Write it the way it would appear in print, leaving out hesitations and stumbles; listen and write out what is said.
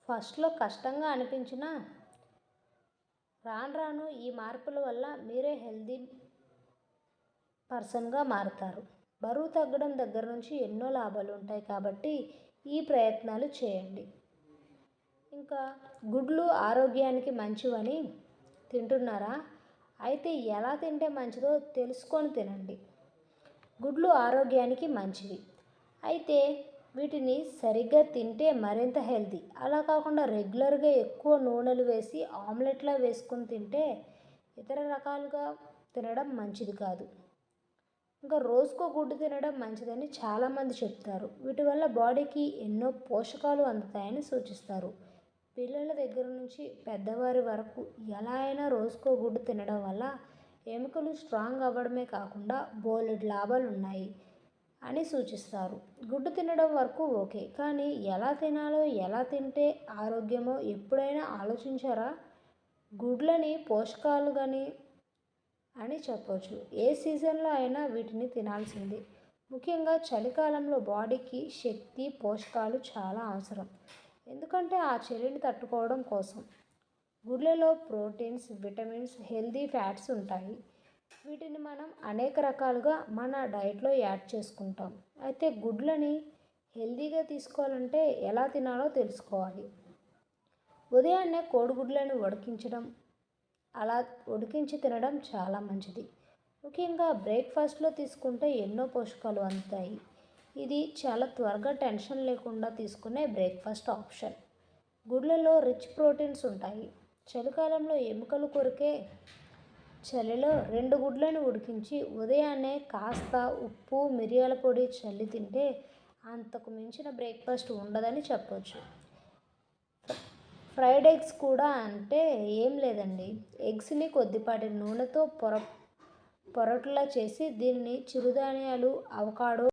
ఫస్ట్లో కష్టంగా అనిపించినా రాను రాను ఈ మార్పుల వల్ల మీరే హెల్దీ పర్సన్గా మారుతారు. బరువు తగ్గడం దగ్గర నుంచి ఎన్నో లాభాలు ఉంటాయి కాబట్టి ఈ ప్రయత్నాలు చేయండి. ఇంకా గుడ్లు ఆరోగ్యానికి మంచివని తింటున్నారా? అయితే ఎలా తింటే మంచిదో తెలుసుకొని తినండి. గుడ్లు ఆరోగ్యానికి మంచివి. అయితే వీటిని సరిగ్గా తింటే మరింత హెల్తీ. అలా కాకుండా రెగ్యులర్గా ఎక్కువ నూనెలు వేసి ఆమ్లెట్లా వేసుకొని తింటే ఇతర రకాలుగా తినడం మంచిది కాదు. ఇంకా రోజుకో గుడ్డు తినడం మంచిదని చాలామంది చెప్తారు. వీటి వల్ల బాడీకి ఎన్నో పోషకాలు అందుతాయని సూచిస్తారు. పిల్లల దగ్గర నుంచి పెద్దవారి వరకు ఎలా అయినా రోజుకో గుడ్డు తినడం వల్ల ఎముకలు స్ట్రాంగ్ అవ్వడమే కాకుండా బోలెడు లాభాలు ఉన్నాయి అని సూచిస్తారు. గుడ్డు తినడం వరకు ఓకే, కానీ ఎలా తినాలో, ఎలా తింటే ఆరోగ్యమో ఎప్పుడైనా ఆలోచించారా? గుడ్లని పోషకాలు అని చెప్పొచ్చు. ఏ సీజన్లో అయినా వీటిని తినాల్సిందే. ముఖ్యంగా చలికాలంలో బాడీకి శక్తి, పోషకాలు చాలా అవసరం. ఎందుకంటే ఆ చలిని తట్టుకోవడం కోసం. గుడ్లలో ప్రోటీన్స్, విటమిన్స్, హెల్దీ ఫ్యాట్స్ ఉంటాయి. వీటిని మనం అనేక రకాలుగా మన డైట్లో యాడ్ చేసుకుంటాం. అయితే గుడ్లని హెల్దీగా తీసుకోవాలంటే ఎలా తినాలో తెలుసుకోవాలి. ఉదయాన్నే కోడిగుడ్లను అలా ఉడికించి తినడం చాలా మంచిది. ముఖ్యంగా బ్రేక్ఫాస్ట్లో తీసుకుంటే ఎన్నో పోషకాలు అందుతాయి. ఇది చాలా త్వరగా టెన్షన్ లేకుండా తీసుకునే బ్రేక్ఫాస్ట్ ఆప్షన్. గుడ్లలో రిచ్ ప్రోటీన్స్ ఉంటాయి. చలికాలంలో ఎముకలు కొరికే చలిలో 2 గుడ్లను ఉడికించి ఉదయాన్నే కాస్త ఉప్పు, మిరియాల పొడి చల్లి తింటే అంతకు మించిన బ్రేక్ఫాస్ట్ ఉండదని చెప్పొచ్చు. ఫ్రైడ్ ఎగ్స్ కూడా అంటే ఏం లేదండి. ఎగ్స్ని కొద్దిపాటి నూనెతో పొరటులా చేసి దీనిని చిరుధాన్యాలు, అవకాడో